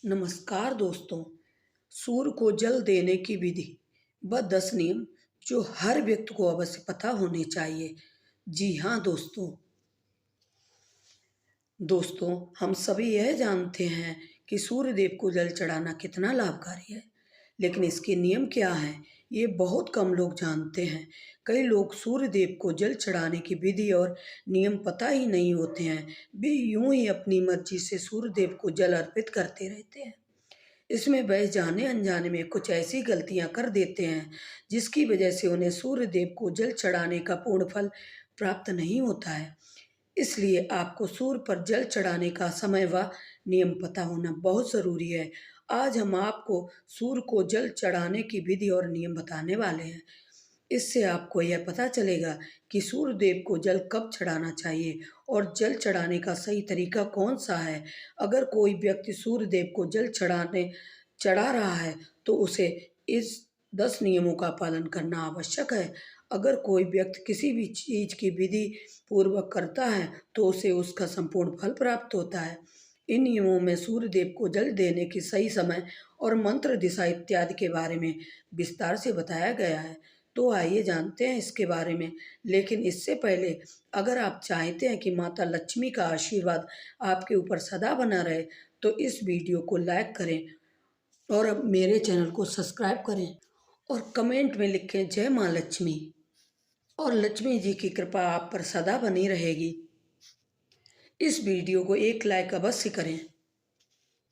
नमस्कार दोस्तों। सूर्य को जल देने की विधि व 10 नियम जो हर व्यक्ति को अवश्य पता होने चाहिए। जी हाँ दोस्तों, हम सभी यह जानते हैं कि सूर्य देव को जल चढ़ाना कितना लाभकारी है, लेकिन इसके नियम क्या हैं, ये बहुत कम लोग जानते हैं। कई लोग सूर्य देव को जल चढ़ाने की विधि और नियम पता ही नहीं होते हैं, वे यूं ही अपनी मर्जी से सूर्य देव को जल अर्पित करते रहते हैं। इसमें वह जाने अनजाने में कुछ ऐसी गलतियां कर देते हैं जिसकी वजह से उन्हें सूर्य देव को जल चढ़ाने का पूर्ण फल प्राप्त नहीं होता है। इसलिए आपको सूर्य पर जल चढ़ाने का समय व नियम पता होना बहुत ज़रूरी है। आज हम आपको सूर्य को जल चढ़ाने की विधि और नियम बताने वाले हैं। इससे आपको यह पता चलेगा कि सूर्य देव को जल कब चढ़ाना चाहिए और जल चढ़ाने का सही तरीका कौन सा है। अगर कोई व्यक्ति सूर्य देव को जल चढ़ा रहा है तो उसे इस 10 नियमों का पालन करना आवश्यक है। अगर कोई व्यक्ति किसी भी चीज़ की विधि पूर्वक करता है तो उसे उसका संपूर्ण फल प्राप्त होता है। इन नियमों में सूर्य देव को जल देने की सही समय और मंत्र दिशा इत्यादि के बारे में विस्तार से बताया गया है। तो आइए जानते हैं इसके बारे में। लेकिन इससे पहले अगर आप चाहते हैं कि माता लक्ष्मी का आशीर्वाद आपके ऊपर सदा बना रहे तो इस वीडियो को लाइक करें और अब मेरे चैनल को सब्सक्राइब करें और कमेंट में लिखें जय माँ लक्ष्मी। और लक्ष्मी जी की कृपा आप पर सदा बनी रहेगी। इस वीडियो को एक लाइक अवश्य करें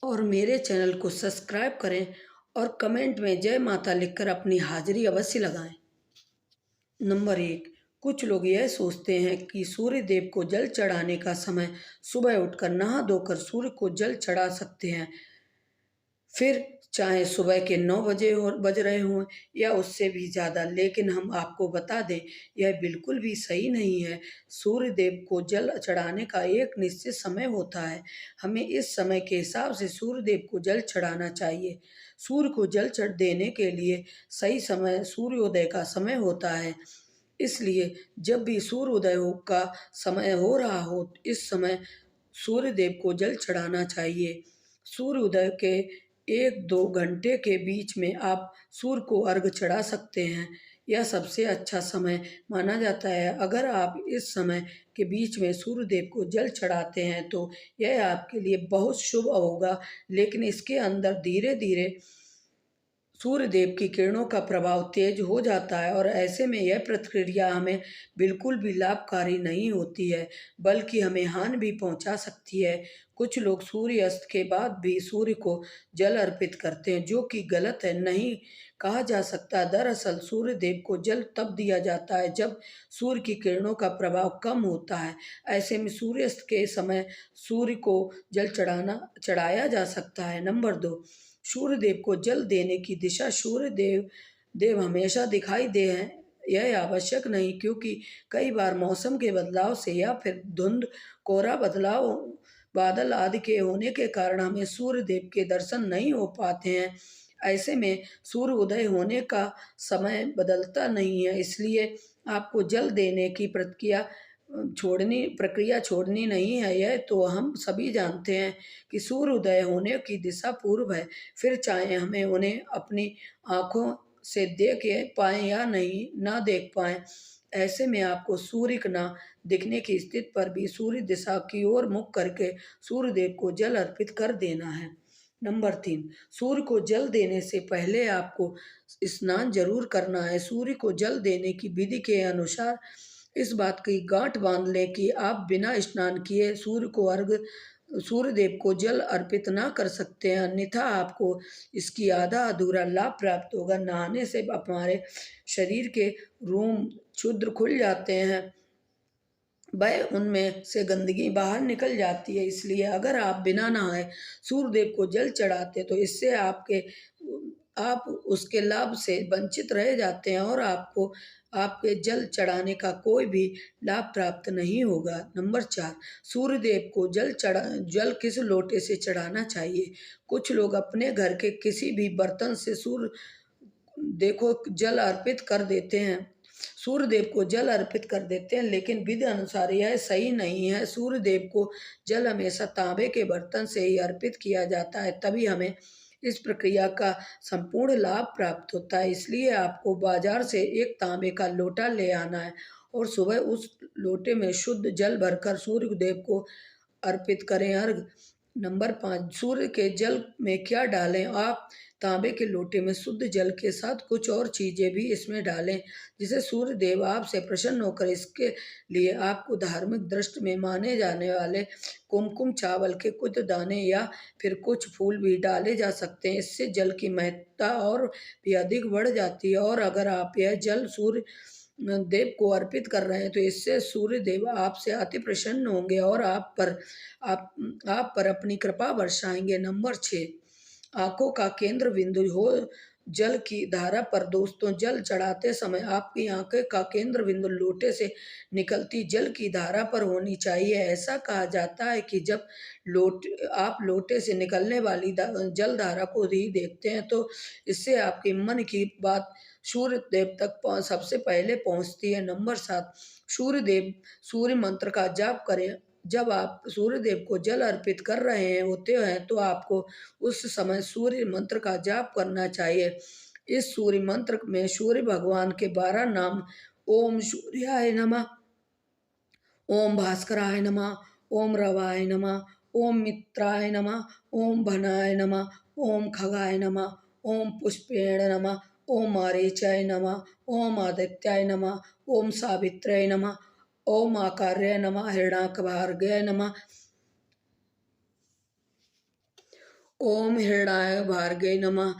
और मेरे चैनल को सब्सक्राइब करें और कमेंट में जय माता लिखकर अपनी हाजिरी अवश्य लगाएं। नंबर 1, कुछ लोग यह सोचते हैं कि सूर्य देव को जल चढ़ाने का समय सुबह उठकर नहा धोकर सूर्य को जल चढ़ा सकते हैं, फिर चाहे सुबह के 9 बज रहे हों या उससे भी ज़्यादा। लेकिन हम आपको बता दें, यह बिल्कुल भी सही नहीं है। सूर्य देव को जल चढ़ाने का एक निश्चित समय होता है। हमें इस समय के हिसाब से सूर्य देव को जल चढ़ाना चाहिए। सूर्य को जल चढ़ देने के लिए सही समय सूर्योदय का समय होता है। इसलिए जब भी सूर्योदय का समय हो रहा हो, इस समय सूर्य देव को जल चढ़ाना चाहिए। सूर्योदय के 1-2 घंटे के बीच में आप सूर्य को अर्घ चढ़ा सकते हैं। यह सबसे अच्छा समय माना जाता है। अगर आप इस समय के बीच में सूर्य देव को जल चढ़ाते हैं तो यह आपके लिए बहुत शुभ होगा। लेकिन इसके अंदर धीरे धीरे सूर्य देव की किरणों का प्रभाव तेज हो जाता है और ऐसे में यह प्रक्रिया हमें बिल्कुल भी लाभकारी नहीं होती है, बल्कि हमें हानि भी पहुंचा सकती है। कुछ लोग सूर्यास्त के बाद भी सूर्य को जल अर्पित करते हैं, जो कि गलत है। नहीं कहा जा सकता। दरअसल सूर्य देव को जल तब दिया जाता है जब सूर्य की किरणों का प्रभाव कम होता है। ऐसे में सूर्यास्त के समय सूर्य को जल चढ़ाया जा सकता है। नंबर 2, सूर्य देव को जल देने की दिशा। सूर्य देव हमेशा दिखाई दे हैं यह आवश्यक नहीं, क्योंकि कई बार मौसम के बदलाव से या फिर धुंध, कोहरा, बादल आदि के होने के कारण हमें सूर्य देव के दर्शन नहीं हो पाते हैं। ऐसे में सूर्य उदय होने का समय बदलता नहीं है, इसलिए आपको जल देने की प्रक्रिया छोड़नी नहीं है। यह तो हम सभी जानते हैं कि सूर्य उदय होने की दिशा पूर्व है, फिर चाहे हमें उन्हें अपनी आँखों से देख पाएँ या नहीं ना देख पाएँ। ऐसे में आपको सूर्य ना दिखने की स्थिति पर भी सूर्य दिशा की ओर मुख करके सूर्य देव को जल अर्पित कर देना है। नंबर 3, सूर्य को जल देने से पहले आपको स्नान जरूर करना है। सूर्य को जल देने की विधि के अनुसार इस बात की गांठ बांध लें कि आप बिना स्नान किए सूर्य देव को जल अर्पित ना कर सकते हैं, अन्यथा आपको इसकी आधा अधूरा लाभ प्राप्त होगा। नहाने से हमारे शरीर के रोम क्षुद्र खुल जाते हैं, वह उनमें से गंदगी बाहर निकल जाती है। इसलिए अगर आप बिना नहाए सूर्यदेव को जल चढ़ाते तो इससे आप उसके लाभ से वंचित रह जाते हैं और आपको आपके जल चढ़ाने का कोई भी लाभ प्राप्त नहीं होगा। नंबर 4, सूर्यदेव को जल किस लोटे से चढ़ाना चाहिए। कुछ लोग अपने घर के किसी भी बर्तन से सूर्य देखो जल अर्पित कर देते हैं। सूर्य देव को जल अर्पित कर देते हैं, लेकिन विधि अनुसार यह सही नहीं है। सूर्य देव को जल हमेशा तांबे के बर्तन से ही अर्पित किया जाता है, तभी हमें इस प्रक्रिया का संपूर्ण लाभ प्राप्त होता है। इसलिए आपको बाजार से एक तांबे का लोटा ले आना है और सुबह उस लोटे में शुद्ध जल भरकर सूर्य देव को अर्पित करें। अर्घ नंबर 5, सूर्य के जल में क्या डालें? आप तांबे के लोटे में शुद्ध जल के साथ कुछ और चीजें भी इसमें डालें, जिसे सूर्य देव आपसे प्रसन्न होकर इसके लिए आपको धार्मिक दृष्टि में माने जाने वाले कुमकुम चावल के कुछ दाने या फिर कुछ फूल भी डाले जा सकते हैं। इससे जल की महत्ता और भी अधिक बढ़ जाती है। और अगर आप यह जल सूर्य देव को अर्पित कर रहे हैं तो इससे सूर्य देव आपसे अति प्रसन्न होंगे और आप आप पर अपनी कृपा बरसाएंगे। नंबर 6, आंखों का केंद्र बिंदु हो जल की धारा पर। दोस्तों, जल चढ़ाते समय आपकी आंखें का केंद्र बिंदु लोटे से निकलती जल की धारा पर होनी चाहिए। ऐसा कहा जाता है कि जब आप लोटे से निकलने वाली जल धारा को ही देखते हैं तो इससे आपके मन की बात सूर्य देव तक सबसे पहले पहुंचती है। नंबर 7, सूर्य मंत्र का जाप करें। जब आप सूर्य देव को जल अर्पित कर रहे होते हैं तो आपको उस समय सूर्य मंत्र का जाप करना चाहिए। इस सूर्य मंत्र में सूर्य भगवान के 12 नाम, ओम सूर्याय नमः, ओम भास्कराय नमः, ओम रवाय नमः, ओम मित्राय नमः, ओम भनाय नमः, ओम खगाय नमः, ओम पुष्पेण नमः, ओम मारीचाय नमः, ओम आदित्याय नमः, ओम सावित्र्याय नमः, ओम आकार्याय नमः, हिरण्याकभार्गयाय नमः, ओम हिरण्याय भार्गव नमः।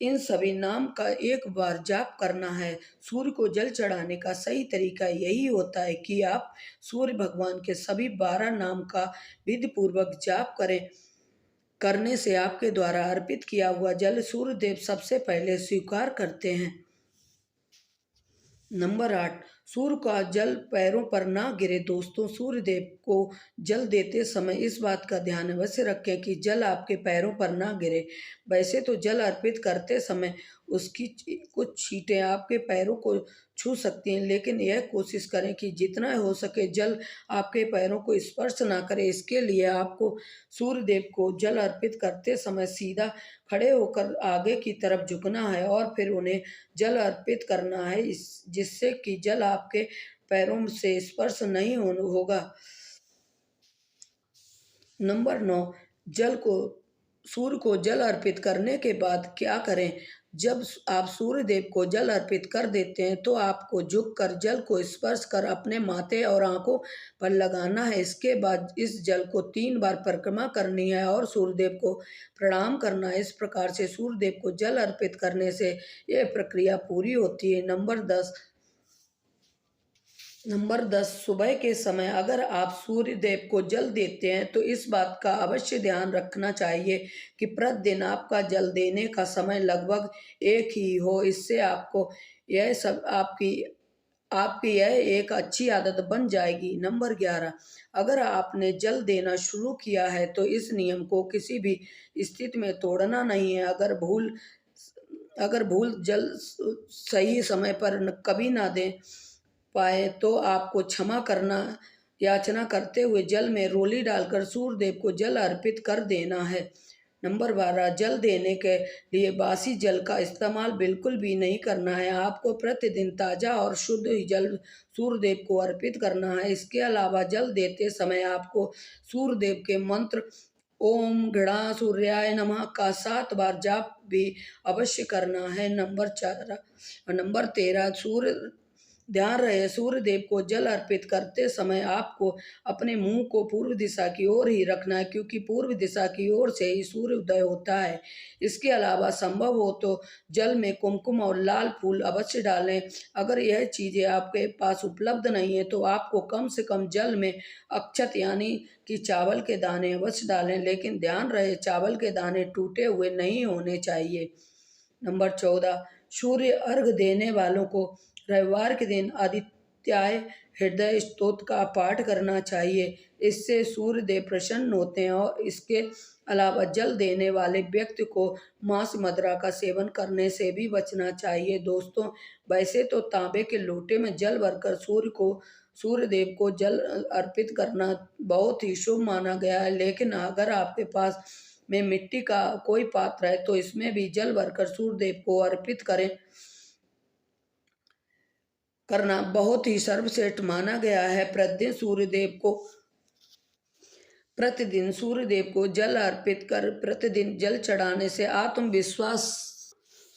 इन सभी नाम का एक बार जाप करना है। सूर्य को जल चढ़ाने का सही तरीका यही होता है कि आप सूर्य भगवान के सभी 12 नाम का विधि पूर्वक जाप करें। करने से आपके द्वारा अर्पित किया हुआ जल सूर्य देव सबसे पहले स्वीकार करते हैं। नंबर 8, सूर्य का जल पैरों पर ना गिरे। दोस्तों, सूर्य देव को जल देते समय इस बात का ध्यान अवश्य रखें कि जल आपके पैरों पर ना गिरे। वैसे तो जल अर्पित करते समय उसकी कुछ छींटें आपके पैरों को छू सकती हैं, लेकिन यह कोशिश करें कि जितना हो सके जल आपके पैरों को स्पर्श ना करे। इसके लिए आपको सूर्य देव को जल अर्पित करते समय सीधा खड़े होकर आगे की तरफ झुकना है और फिर उन्हें जल अर्पित करना है, जिससे कि जल आपके पैरों से स्पर्श नहीं होगा। नंबर 9, जल को सूर्य को जल अर्पित करने के बाद क्या करें? जब आप सूर्य देव को जल अर्पित कर देते हैं तो आपको झुककर जल को स्पर्श कर अपने माथे और आंखों पर लगाना है। इसके बाद इस जल को 3 बार परिक्रमा करनी है और सूर्य देव को प्रणाम करना है। इस प्रकार से सूर्य देव को जल अर्पित करने से यह प्रक्रिया पूरी होती है। नंबर 10, सुबह के समय अगर आप सूर्य देव को जल देते हैं तो इस बात का अवश्य ध्यान रखना चाहिए कि प्रतिदिन आपका जल देने का समय लगभग एक ही हो। इससे आपको यह सब आपकी आपकी यह एक अच्छी आदत बन जाएगी। नंबर 11, अगर आपने जल देना शुरू किया है तो इस नियम को किसी भी स्थिति में तोड़ना नहीं है। अगर भूल जल सही समय पर कभी ना दें पाए तो आपको क्षमा करना याचना करते हुए जल में रोली डालकर सूर्य देव को जल अर्पित कर देना है। नंबर 12, जल देने के लिए बासी जल का इस्तेमाल बिल्कुल भी नहीं करना है। आपको प्रतिदिन ताज़ा और शुद्ध ही जल सूर्य देव को अर्पित करना है। इसके अलावा जल देते समय आपको सूर्य देव के मंत्र ओम गणा सूर्याय नमः का 7 बार जाप भी अवश्य करना है। नंबर 13, ध्यान रहे सूर्य देव को जल अर्पित करते समय आपको अपने मुंह को पूर्व दिशा की ओर ही रखना है, क्योंकि पूर्व दिशा की ओर से ही सूर्य उदय होता है। इसके अलावा संभव हो तो जल में कुमकुम और लाल फूल अवश्य डालें। अगर यह चीज़ें आपके पास उपलब्ध नहीं है तो आपको कम से कम जल में अक्षत यानी कि चावल के दाने अवश्य डालें, लेकिन ध्यान रहे चावल के दाने टूटे हुए नहीं होने चाहिए। नंबर 14, सूर्य अर्घ देने वालों को रविवार के दिन आदित्याय हृदय स्तोत्र का पाठ करना चाहिए। इससे सूर्य देव प्रसन्न होते हैं। और इसके अलावा जल देने वाले व्यक्ति को मांस मदिरा का सेवन करने से भी बचना चाहिए। दोस्तों, वैसे तो तांबे के लोटे में जल भरकर सूर्य देव को जल अर्पित करना बहुत ही शुभ माना गया है, लेकिन अगर आपके पास में मिट्टी का कोई पात्र है तो इसमें भी जल भरकर सूर्य देव को अर्पित करना बहुत ही सर्वश्रेष्ठ माना गया है। प्रतिदिन सूर्य देव को जल अर्पित कर प्रतिदिन जल चढ़ाने से आत्मविश्वास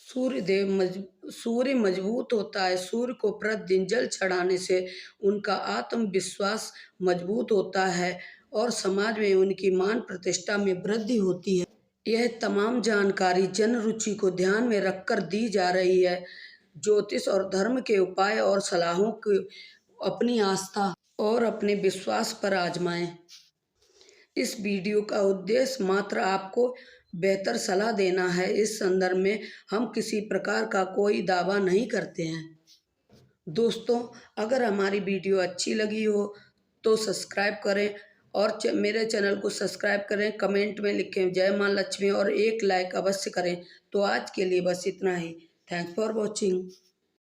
सूर्य मजबूत होता है। सूर्य को प्रतिदिन जल चढ़ाने से उनका आत्मविश्वास मजबूत होता है और समाज में उनकी मान प्रतिष्ठा में वृद्धि होती है। यह तमाम जानकारी जन रुचि को ध्यान में रखकर दी जा रही है। ज्योतिष और धर्म के उपाय और सलाहों को अपनी आस्था और अपने विश्वास पर आजमाएं। इस वीडियो का उद्देश्य मात्र आपको बेहतर सलाह देना है। इस संदर्भ में हम किसी प्रकार का कोई दावा नहीं करते हैं। दोस्तों, अगर हमारी वीडियो अच्छी लगी हो तो सब्सक्राइब करें और मेरे चैनल को सब्सक्राइब करें। कमेंट में लिखें जय मां लक्ष्मी और एक लाइक अवश्य करें। तो आज के लिए बस इतना ही। Thanks for watching.